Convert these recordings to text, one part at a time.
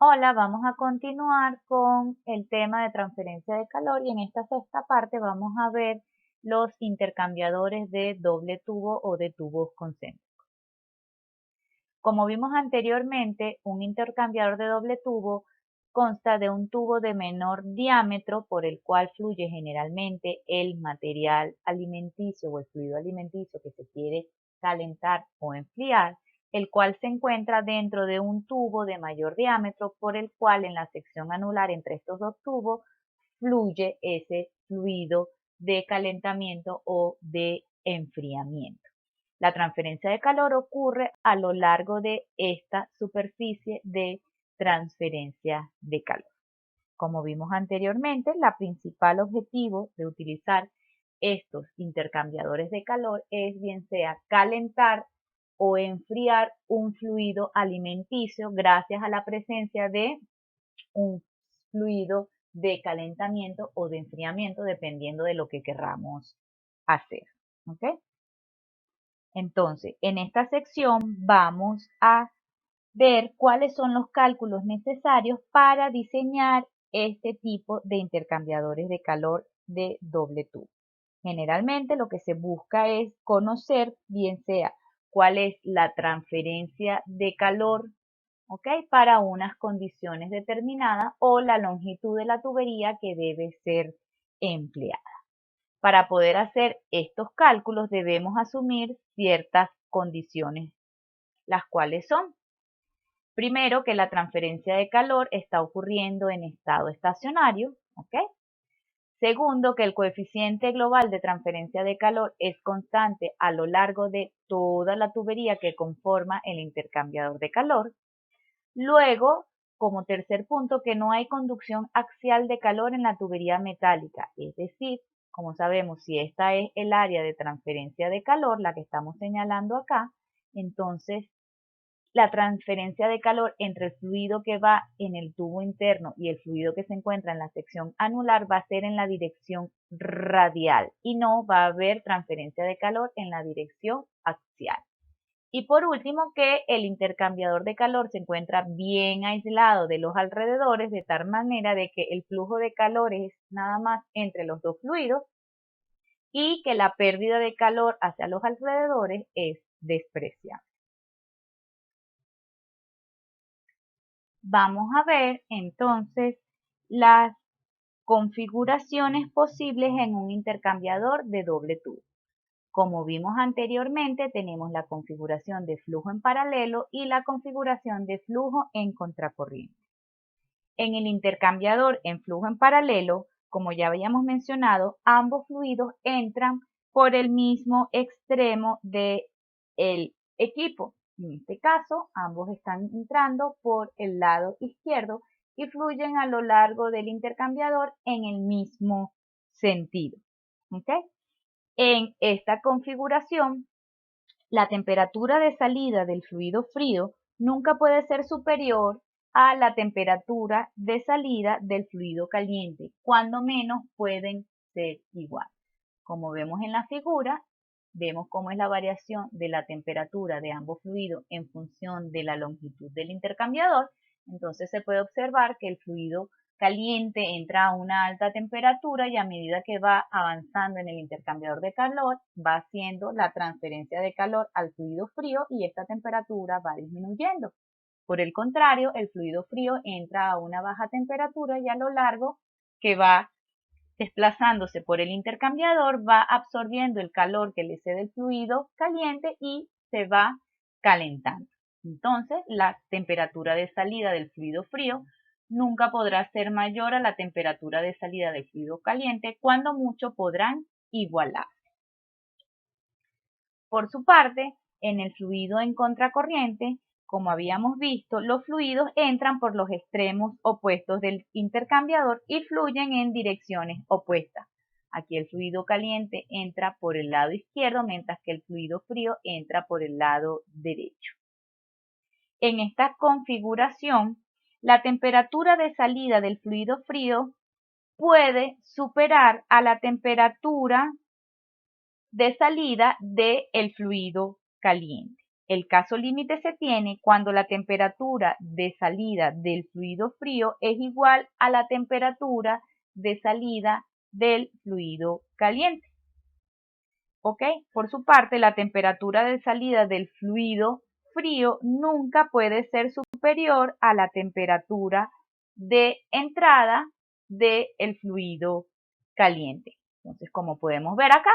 Hola, vamos a continuar con el tema de transferencia de calor y en esta sexta parte vamos a ver los intercambiadores de doble tubo o de tubos concéntricos. Como vimos anteriormente, un intercambiador de doble tubo consta de un tubo de menor diámetro por el cual fluye generalmente el material alimenticio o el fluido alimenticio que se quiere calentar o enfriar, el cual se encuentra dentro de un tubo de mayor diámetro por el cual en la sección anular entre estos dos tubos fluye ese fluido de calentamiento o de enfriamiento. La transferencia de calor ocurre a lo largo de esta superficie de transferencia de calor. Como vimos anteriormente, el principal objetivo de utilizar estos intercambiadores de calor es bien sea calentar o enfriar un fluido alimenticio gracias a la presencia de un fluido de calentamiento o de enfriamiento dependiendo de lo que querramos hacer. ¿Ok? Entonces, en esta sección vamos a ver cuáles son los cálculos necesarios para diseñar este tipo de intercambiadores de calor de doble tubo. Generalmente lo que se busca es conocer bien sea cuál es la transferencia de calor, ¿ok?, para unas condiciones determinadas o la longitud de la tubería que debe ser empleada. Para poder hacer estos cálculos debemos asumir ciertas condiciones, las cuales son: primero, que la transferencia de calor está ocurriendo en estado estacionario, ¿ok? Segundo, que el coeficiente global de transferencia de calor es constante a lo largo de toda la tubería que conforma el intercambiador de calor. Luego, como tercer punto, que no hay conducción axial de calor en la tubería metálica, es decir, como sabemos, si esta es el área de transferencia de calor, la que estamos señalando acá, entonces la transferencia de calor entre el fluido que va en el tubo interno y el fluido que se encuentra en la sección anular va a ser en la dirección radial y no va a haber transferencia de calor en la dirección axial. Y por último, que el intercambiador de calor se encuentra bien aislado de los alrededores de tal manera de que el flujo de calor es nada más entre los dos fluidos y que la pérdida de calor hacia los alrededores es despreciable. Vamos a ver entonces las configuraciones posibles en un intercambiador de doble tubo. Como vimos anteriormente, tenemos la configuración de flujo en paralelo y la configuración de flujo en contracorriente. En el intercambiador en flujo en paralelo, como ya habíamos mencionado, ambos fluidos entran por el mismo extremo del equipo. En este caso, ambos están entrando por el lado izquierdo y fluyen a lo largo del intercambiador en el mismo sentido. ¿Ok? En esta configuración, la temperatura de salida del fluido frío nunca puede ser superior a la temperatura de salida del fluido caliente, cuando menos pueden ser igual. Como vemos en la figura, vemos cómo es la variación de la temperatura de ambos fluidos en función de la longitud del intercambiador. Entonces se puede observar que el fluido caliente entra a una alta temperatura y a medida que va avanzando en el intercambiador de calor, va haciendo la transferencia de calor al fluido frío y esta temperatura va disminuyendo. Por el contrario, el fluido frío entra a una baja temperatura y a lo largo que va desplazándose por el intercambiador va absorbiendo el calor que le cede el fluido caliente y se va calentando. Entonces, la temperatura de salida del fluido frío nunca podrá ser mayor a la temperatura de salida del fluido caliente, cuando mucho podrán igualar. Por su parte, en el fluido en contracorriente, como habíamos visto, los fluidos entran por los extremos opuestos del intercambiador y fluyen en direcciones opuestas. Aquí el fluido caliente entra por el lado izquierdo, mientras que el fluido frío entra por el lado derecho. En esta configuración, la temperatura de salida del fluido frío puede superar a la temperatura de salida del fluido caliente. El caso límite se tiene cuando la temperatura de salida del fluido frío es igual a la temperatura de salida del fluido caliente. ¿Ok? Por su parte, la temperatura de salida del fluido frío nunca puede ser superior a la temperatura de entrada del fluido caliente. Entonces, como podemos ver acá,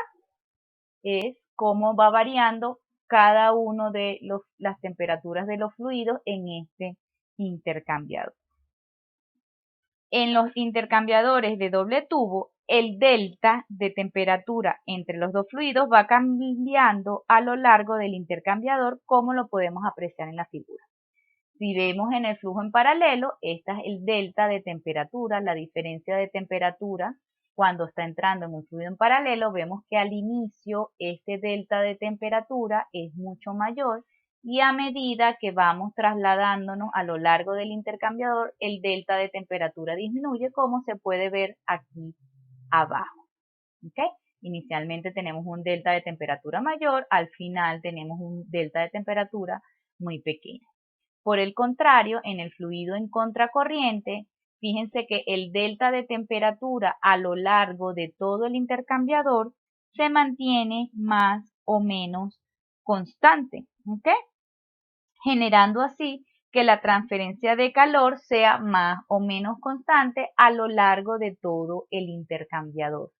es cómo va variando cada uno de las temperaturas de los fluidos en este intercambiador. En los intercambiadores de doble tubo, el delta de temperatura entre los dos fluidos va cambiando a lo largo del intercambiador, como lo podemos apreciar en la figura. Si vemos en el flujo en paralelo, esta es el delta de temperatura, la diferencia de temperatura cuando está entrando en un fluido en paralelo. Vemos que al inicio este delta de temperatura es mucho mayor y a medida que vamos trasladándonos a lo largo del intercambiador, el delta de temperatura disminuye, como se puede ver aquí abajo. ¿Okay? Inicialmente tenemos un delta de temperatura mayor, al final tenemos un delta de temperatura muy pequeño. Por el contrario, en el fluido en contracorriente, fíjense que el delta de temperatura a lo largo de todo el intercambiador se mantiene más o menos constante, ¿ok? Generando así que la transferencia de calor sea más o menos constante a lo largo de todo el intercambiador,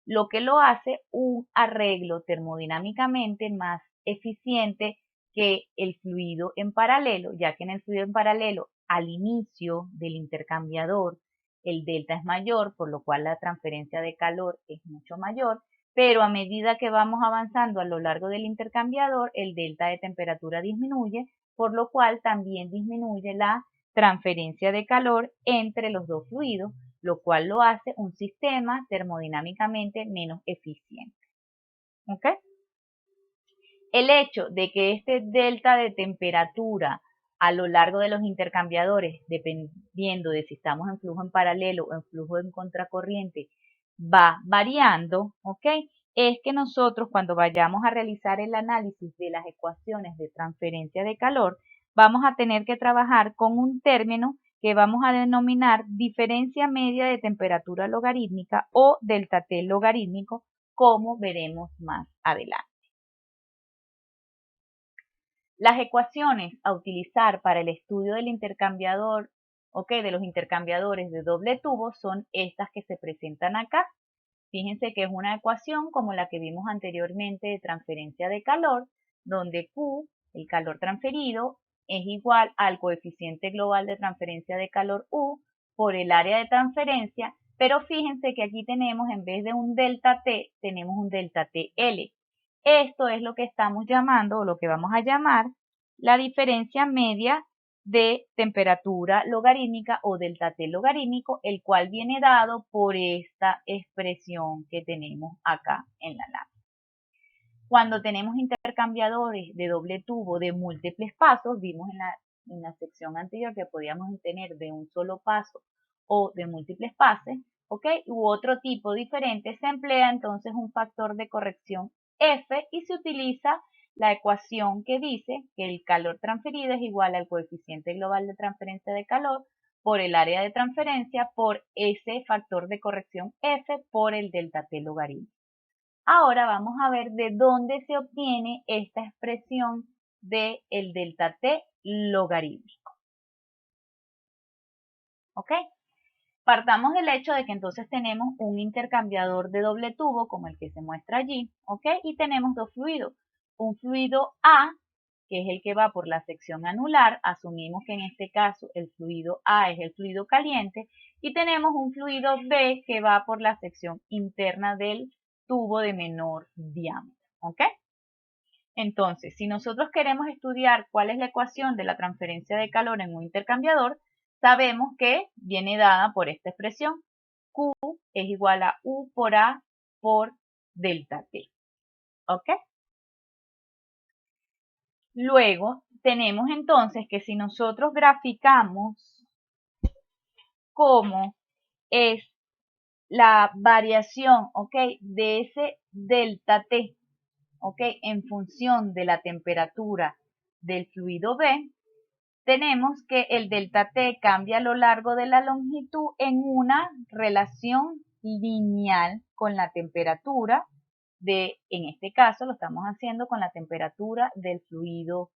lo que lo hace un arreglo termodinámicamente más eficiente que el fluido en paralelo, ya que en el fluido en paralelo, al inicio del intercambiador, el delta es mayor, por lo cual la transferencia de calor es mucho mayor, pero a medida que vamos avanzando a lo largo del intercambiador, el delta de temperatura disminuye, por lo cual también disminuye la transferencia de calor entre los dos fluidos, lo cual lo hace un sistema termodinámicamente menos eficiente. ¿Ok? El hecho de que este delta de temperatura a lo largo de los intercambiadores, dependiendo de si estamos en flujo en paralelo o en flujo en contracorriente, va variando, ¿ok? Es que nosotros cuando vayamos a realizar el análisis de las ecuaciones de transferencia de calor, vamos a tener que trabajar con un término que vamos a denominar diferencia media de temperatura logarítmica o delta T logarítmico, como veremos más adelante. Las ecuaciones a utilizar para el estudio del intercambiador, de los intercambiadores de doble tubo son estas que se presentan acá. Fíjense que es una ecuación como la que vimos anteriormente de transferencia de calor, donde Q, el calor transferido, es igual al coeficiente global de transferencia de calor U por el área de transferencia, pero fíjense que aquí tenemos, en vez de un delta T, tenemos un delta TL. Esto es lo que estamos llamando, o lo que vamos a llamar, la diferencia media de temperatura logarítmica o delta T logarítmico, el cual viene dado por esta expresión que tenemos acá en la lámina. Cuando tenemos intercambiadores de doble tubo de múltiples pasos, vimos en la sección anterior que podíamos tener de un solo paso o de múltiples pases, ¿ok? U otro tipo diferente, se emplea entonces un factor de corrección F y se utiliza la ecuación que dice que el calor transferido es igual al coeficiente global de transferencia de calor por el área de transferencia por ese factor de corrección F por el delta T logaritmo. Ahora vamos a ver de dónde se obtiene esta expresión del delta T logarítmico. ¿Ok? Partamos del hecho de que entonces tenemos un intercambiador de doble tubo como el que se muestra allí, ¿ok? Y tenemos dos fluidos. Un fluido A, que es el que va por la sección anular, asumimos que en este caso el fluido A es el fluido caliente, y tenemos un fluido B que va por la sección interna del tubo de menor diámetro, ¿ok? Entonces, si nosotros queremos estudiar cuál es la ecuación de la transferencia de calor en un intercambiador, sabemos que viene dada por esta expresión. Q es igual a U por A por delta T. ¿Ok? Luego, tenemos entonces que si nosotros graficamos cómo es la variación, ¿ok? De ese delta T, ¿ok? En función de la temperatura del fluido B, tenemos que el delta T cambia a lo largo de la longitud en una relación lineal con la temperatura en este caso lo estamos haciendo con la temperatura del fluido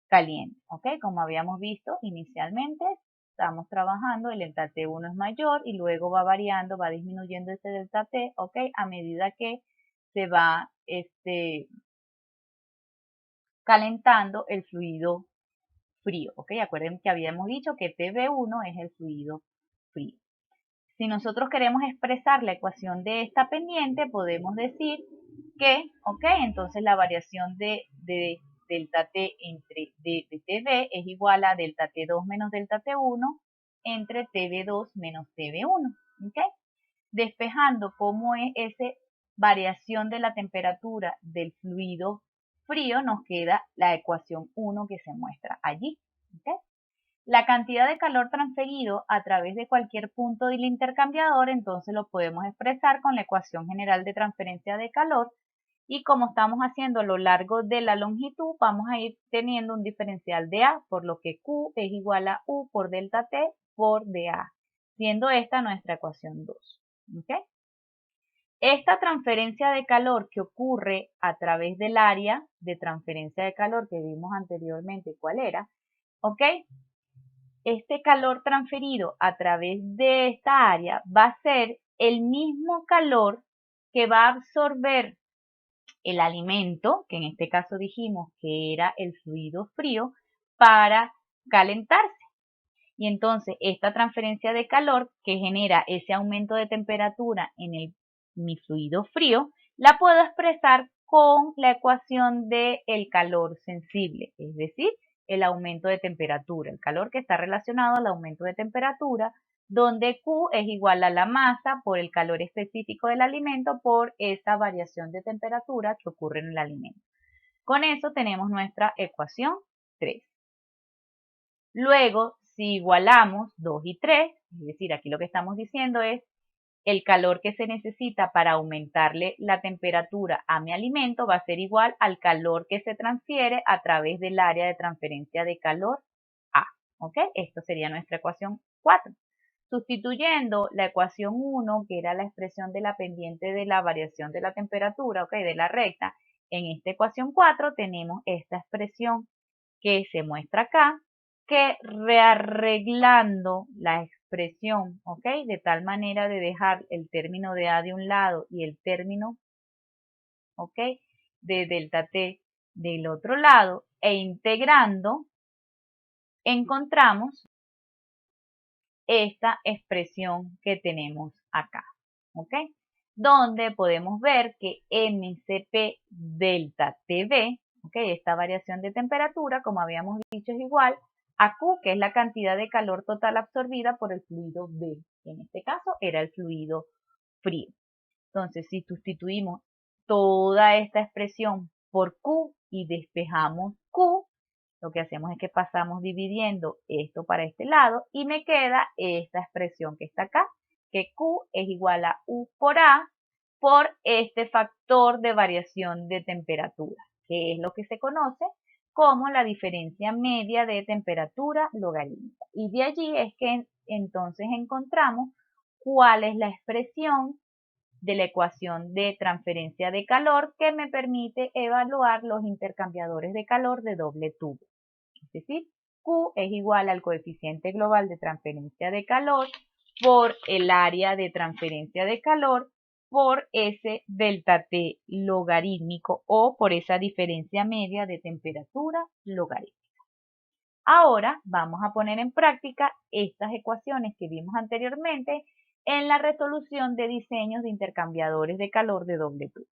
caliente, ¿ok? Como habíamos visto inicialmente, estamos trabajando, el delta T1 es mayor y luego va variando, va disminuyendo ese delta T, ¿ok? A medida que se va calentando el fluido frío, ¿ok? Acuérdense que habíamos dicho que TB1 es el fluido frío. Si nosotros queremos expresar la ecuación de esta pendiente, podemos decir que, ¿ok? Entonces la variación de delta T entre de TB es igual a delta T2 menos delta T1 entre TB2 menos TB1, ¿ok? Despejando cómo es esa variación de la temperatura del fluido frío, nos queda la ecuación 1 que se muestra allí, ¿ok? La cantidad de calor transferido a través de cualquier punto del intercambiador, entonces lo podemos expresar con la ecuación general de transferencia de calor y como estamos haciendo a lo largo de la longitud, vamos a ir teniendo un diferencial de A, por lo que Q es igual a U por delta T por dA, siendo esta nuestra ecuación 2. ¿Okay? Esta transferencia de calor que ocurre a través del área de transferencia de calor que vimos anteriormente, ¿cuál era? ¿Ok? Este calor transferido a través de esta área va a ser el mismo calor que va a absorber el alimento, que en este caso dijimos que era el fluido frío, para calentarse. Y entonces esta transferencia de calor que genera ese aumento de temperatura en mi fluido frío, la puedo expresar con la ecuación del calor sensible, es decir, el aumento de temperatura, el calor que está relacionado al aumento de temperatura, donde Q es igual a la masa por el calor específico del alimento por esa variación de temperatura que ocurre en el alimento. Con eso tenemos nuestra ecuación 3. Luego, si igualamos 2 y 3, es decir, aquí lo que estamos diciendo es el calor que se necesita para aumentarle la temperatura a mi alimento va a ser igual al calor que se transfiere a través del área de transferencia de calor A. ¿Ok? Esto sería nuestra ecuación 4. Sustituyendo la ecuación 1, que era la expresión de la pendiente de la variación de la temperatura, ¿ok? De la recta, en esta ecuación 4 tenemos esta expresión que se muestra acá, que rearreglando la expresión, ¿ok? De tal manera de dejar el término de A de un lado y el término, ¿ok? De delta T del otro lado e integrando, encontramos esta expresión que tenemos acá, ¿ok? Donde podemos ver que MCP delta TB, ¿ok? Esta variación de temperatura, como habíamos dicho, es igual a Q, que es la cantidad de calor total absorbida por el fluido B. En este caso era el fluido frío. Entonces, si sustituimos toda esta expresión por Q y despejamos Q, lo que hacemos es que pasamos dividiendo esto para este lado y me queda esta expresión que está acá, que Q es igual a U por A por este factor de variación de temperatura, que es lo que se conoce como la diferencia media de temperatura logarítmica. Y de allí es que entonces encontramos cuál es la expresión de la ecuación de transferencia de calor que me permite evaluar los intercambiadores de calor de doble tubo. Es decir, Q es igual al coeficiente global de transferencia de calor por el área de transferencia de calor por ese delta T logarítmico o por esa diferencia media de temperatura logarítmica. Ahora vamos a poner en práctica estas ecuaciones que vimos anteriormente en la resolución de diseños de intercambiadores de calor de doble tubo.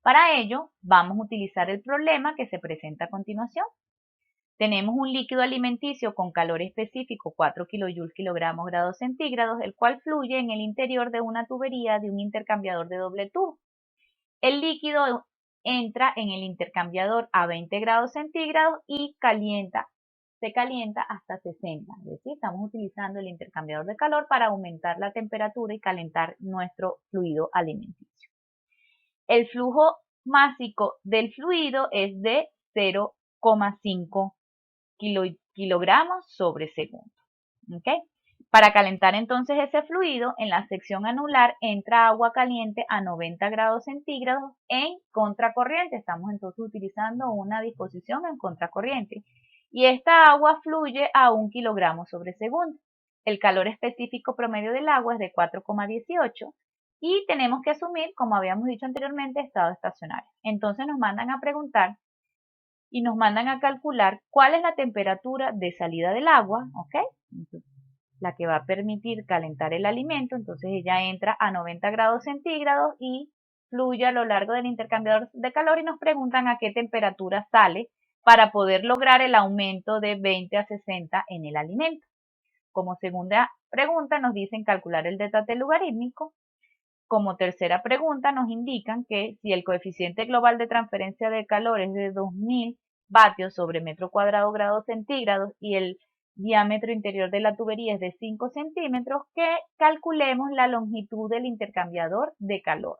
Para ello, vamos a utilizar el problema que se presenta a continuación. Tenemos un líquido alimenticio con calor específico 4 kJ kilogramos grados centígrados, el cual fluye en el interior de una tubería de un intercambiador de doble tubo. El líquido entra en el intercambiador a 20 grados centígrados y se calienta hasta 60. Es decir, estamos utilizando el intercambiador de calor para aumentar la temperatura y calentar nuestro fluido alimenticio. El flujo másico del fluido es de 0 2,5 kilogramos sobre segundo. ¿Okay? Para calentar entonces ese fluido, en la sección anular entra agua caliente a 90 grados centígrados en contracorriente. Estamos entonces utilizando una disposición en contracorriente. Y esta agua fluye a 1 kilogramo sobre segundo. El calor específico promedio del agua es de 4,18 y tenemos que asumir, como habíamos dicho anteriormente, estado estacionario. Entonces nos mandan a preguntar y nos mandan a calcular cuál es la temperatura de salida del agua, ¿ok? Entonces, la que va a permitir calentar el alimento, entonces ella entra a 90 grados centígrados y fluye a lo largo del intercambiador de calor y nos preguntan a qué temperatura sale para poder lograr el aumento de 20 a 60 en el alimento. Como segunda pregunta nos dicen calcular el delta T logarítmico. Como tercera pregunta nos indican que si el coeficiente global de transferencia de calor es de 2000 vatios sobre metro cuadrado grados centígrados y el diámetro interior de la tubería es de 5 centímetros, que calculemos la longitud del intercambiador de calor.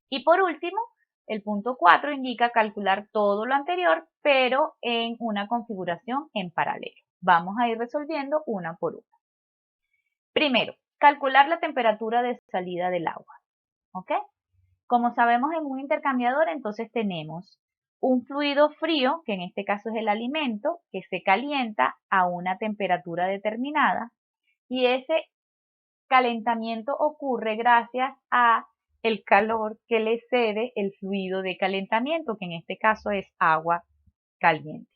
Y por último, el punto 4 indica calcular todo lo anterior, pero en una configuración en paralelo. Vamos a ir resolviendo una por una. Primero, calcular la temperatura de salida del agua. ¿Ok? Como sabemos en un intercambiador, entonces tenemos un fluido frío, que en este caso es el alimento, que se calienta a una temperatura determinada y ese calentamiento ocurre gracias a el calor que le cede el fluido de calentamiento, que en este caso es agua caliente.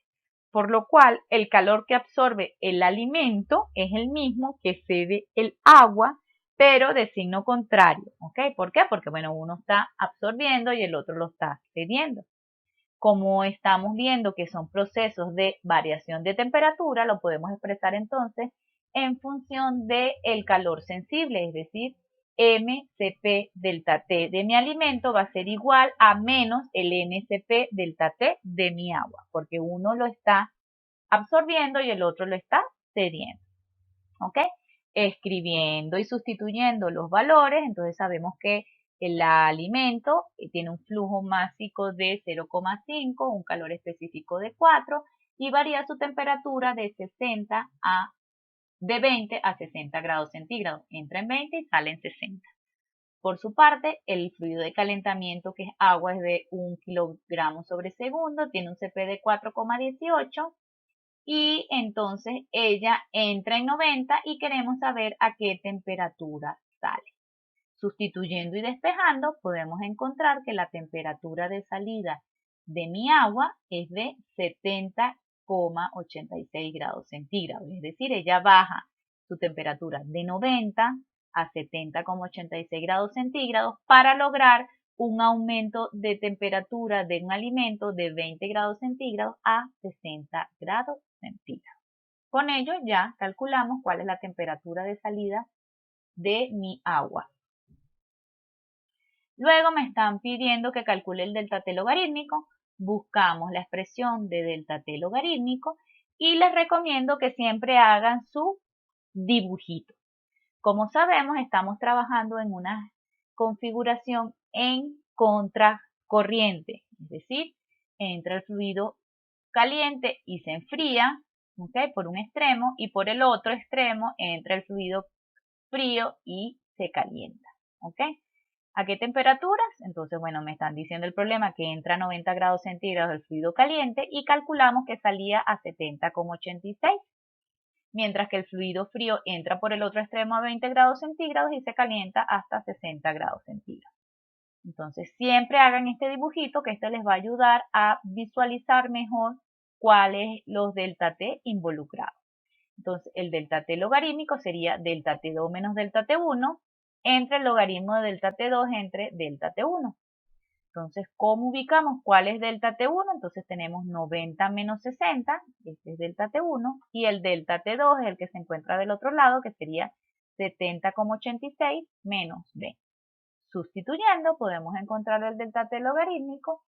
Por lo cual, el calor que absorbe el alimento es el mismo que cede el agua, pero de signo contrario. ¿Ok? ¿Por qué? Porque, bueno, uno está absorbiendo y el otro lo está cediendo. Como estamos viendo que son procesos de variación de temperatura, lo podemos expresar entonces en función del calor sensible, es decir, MCP delta T de mi alimento va a ser igual a menos el NCP delta T de mi agua, porque uno lo está absorbiendo y el otro lo está cediendo. ¿Ok? Escribiendo y sustituyendo los valores, entonces sabemos que el alimento tiene un flujo másico de 0,5, un calor específico de 4 y varía su temperatura de 20 a 60 grados centígrados. Entra en 20 y sale en 60. Por su parte, el fluido de calentamiento, que es agua, es de 1 kilogramo sobre segundo, tiene un CP de 4,18 y entonces ella entra en 90 y queremos saber a qué temperatura sale. Sustituyendo y despejando, podemos encontrar que la temperatura de salida de mi agua es de 70,86 grados centígrados. Es decir, ella baja su temperatura de 90 a 70,86 grados centígrados para lograr un aumento de temperatura de un alimento de 20 grados centígrados a 60 grados centígrados. Con ello ya calculamos cuál es la temperatura de salida de mi agua. Luego me están pidiendo que calcule el delta T logarítmico. Buscamos la expresión de delta T logarítmico y les recomiendo que siempre hagan su dibujito. Como sabemos, estamos trabajando en una configuración en contracorriente, es decir, entra el fluido caliente y se enfría, ¿okay?, por un extremo, y por el otro extremo entra el fluido frío y se calienta. ¿Ok? ¿A qué temperaturas? Entonces, bueno, me están diciendo el problema que entra a 90 grados centígrados el fluido caliente y calculamos que salía a 70,86, mientras que el fluido frío entra por el otro extremo a 20 grados centígrados y se calienta hasta 60 grados centígrados. Entonces, siempre hagan este dibujito, que esto les va a ayudar a visualizar mejor cuáles los delta T involucrados. Entonces, el delta T logarítmico sería delta T2 menos delta T1 entre el logaritmo de delta T2 entre delta T1. Entonces, ¿cómo ubicamos cuál es delta T1? Entonces tenemos 90 menos 60, este es delta T1, y el delta T2 es el que se encuentra del otro lado, que sería 70,86 menos 20. Sustituyendo, podemos encontrar el delta T logarítmico,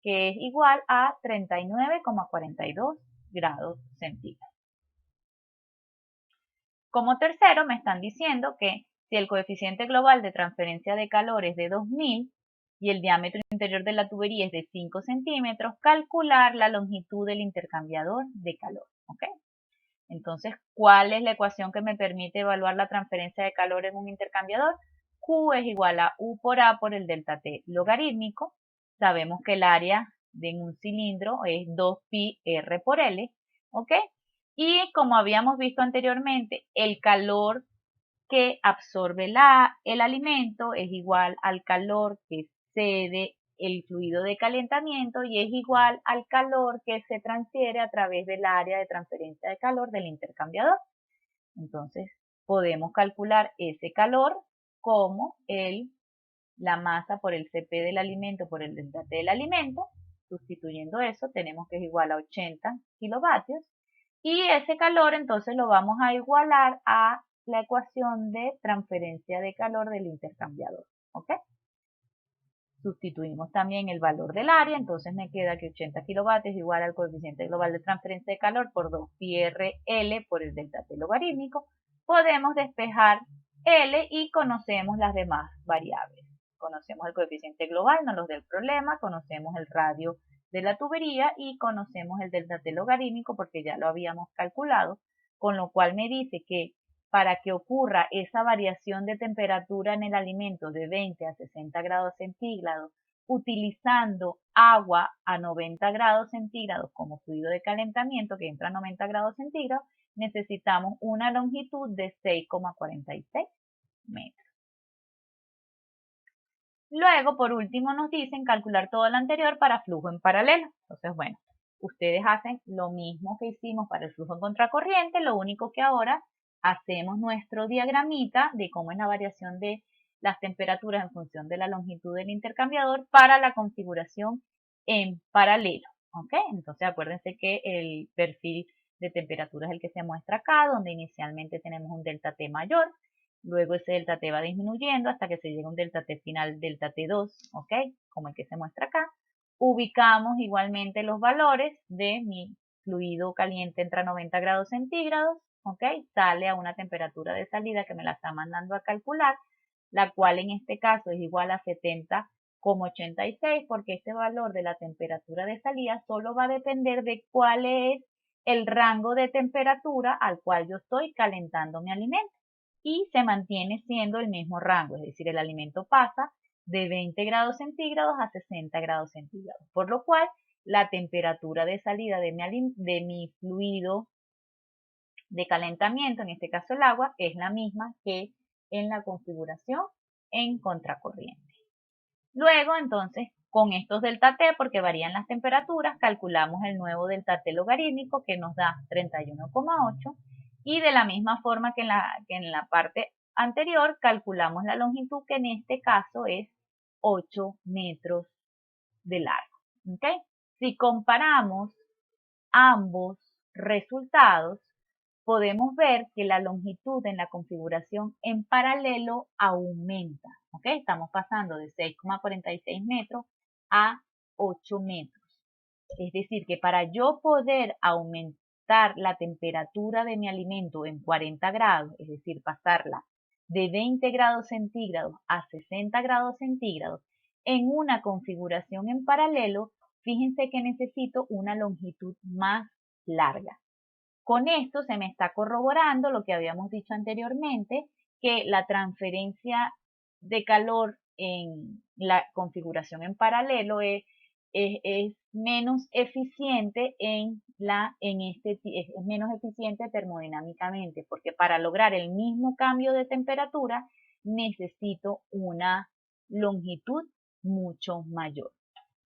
que es igual a 39,42 grados centígrados. Como tercero, me están diciendo que si el coeficiente global de transferencia de calor es de 2000, y el diámetro interior de la tubería es de 5 centímetros, calcular la longitud del intercambiador de calor. ¿Ok? Entonces, ¿cuál es la ecuación que me permite evaluar la transferencia de calor en un intercambiador? Q es igual a U por A por el delta T logarítmico. Sabemos que el área de un cilindro es 2pi R por L, ¿ok? Y como habíamos visto anteriormente, el calor que absorbe el alimento es igual al calor que cede el fluido de calentamiento y es igual al calor que se transfiere a través del área de transferencia de calor del intercambiador. Entonces, podemos calcular ese calor como la masa por el Cp del alimento por el delta T del alimento. Sustituyendo eso, tenemos que es igual a 80 kilovatios. Y ese calor entonces lo vamos a igualar a la ecuación de transferencia de calor del intercambiador. ¿Ok? Sustituimos también el valor del área, entonces me queda que 80 kilovatios es igual al coeficiente global de transferencia de calor por 2πrL por el delta T logarítmico. Podemos despejar L y conocemos las demás variables. Conocemos el coeficiente global, no los del problema, conocemos el radio de la tubería y conocemos el delta T logarítmico porque ya lo habíamos calculado, con lo cual me dice que para que ocurra esa variación de temperatura en el alimento de 20 a 60 grados centígrados, utilizando agua a 90 grados centígrados como fluido de calentamiento que entra a 90 grados centígrados, necesitamos una longitud de 6,46 metros. Luego, por último, nos dicen calcular todo lo anterior para flujo en paralelo. Entonces, bueno, ustedes hacen lo mismo que hicimos para el flujo en contracorriente, lo único que ahora hacemos nuestro diagramita de cómo es la variación de las temperaturas en función de la longitud del intercambiador para la configuración en paralelo. ¿Ok? Entonces, acuérdense que el perfil de temperatura es el que se muestra acá, donde inicialmente tenemos un delta T mayor. Luego ese delta T va disminuyendo hasta que se llega a un delta T final, delta T2, ¿ok? Como el que se muestra acá. Ubicamos igualmente los valores de mi fluido caliente entra a 90 grados centígrados, ¿ok? Sale a una temperatura de salida que me la está mandando a calcular, la cual en este caso es igual a 70,86 porque este valor de la temperatura de salida solo va a depender de cuál es el rango de temperatura al cual yo estoy calentando mi alimento y se mantiene siendo el mismo rango, es decir, el alimento pasa de 20 grados centígrados a 60 grados centígrados, por lo cual la temperatura de salida de mi fluido de calentamiento, en este caso el agua, es la misma que en la configuración en contracorriente. Luego, entonces, con estos delta T, porque varían las temperaturas, calculamos el nuevo delta T logarítmico que nos da 31,8 y de la misma forma que en la parte anterior calculamos la longitud que en este caso es 8 metros de largo. ¿Okay? Si comparamos ambos resultados, podemos ver que la longitud en la configuración en paralelo aumenta. ¿Ok? Estamos pasando de 6,46 metros a 8 metros. Es decir, que para yo poder aumentar la temperatura de mi alimento en 40 grados, es decir, pasarla de 20 grados centígrados a 60 grados centígrados, en una configuración en paralelo, fíjense que necesito una longitud más larga. Con esto se me está corroborando lo que habíamos dicho anteriormente, que la transferencia de calor en la configuración en paralelo es menos eficiente es menos eficiente termodinámicamente, porque para lograr el mismo cambio de temperatura necesito una longitud mucho mayor.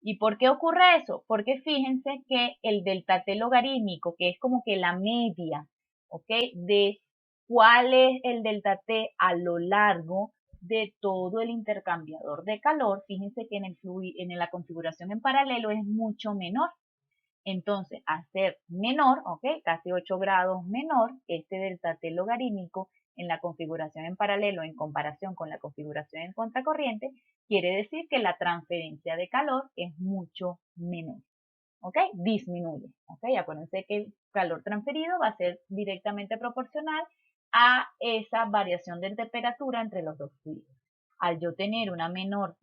¿Y por qué ocurre eso? Porque fíjense que el delta T logarítmico, que es como que la media, ¿ok? De cuál es el delta T a lo largo de todo el intercambiador de calor, fíjense que en la configuración en paralelo es mucho menor. Entonces, al ser menor, ¿ok? Casi 8 grados menor, este delta T logarítmico en la configuración en paralelo en comparación con la configuración en contracorriente, quiere decir que la transferencia de calor es mucho menor. ¿Ok? Disminuye. ¿Ok? Acuérdense que el calor transferido va a ser directamente proporcional a esa variación de temperatura entre los dos fluidos. Al yo tener una menor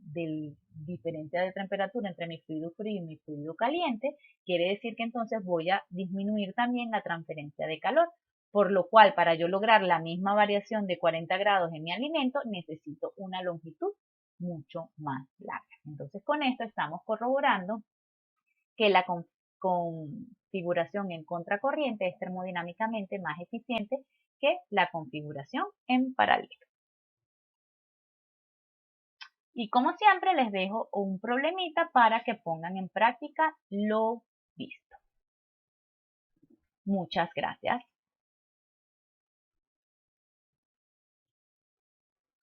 diferencia de temperatura entre mi fluido frío y mi fluido caliente, quiere decir que entonces voy a disminuir también la transferencia de calor. Por lo cual, para yo lograr la misma variación de 40 grados en mi alimento, necesito una longitud mucho más larga. Entonces, con esto estamos corroborando que la configuración en contracorriente es termodinámicamente más eficiente que la configuración en paralelo. Y como siempre, les dejo un problemita para que pongan en práctica lo visto. Muchas gracias.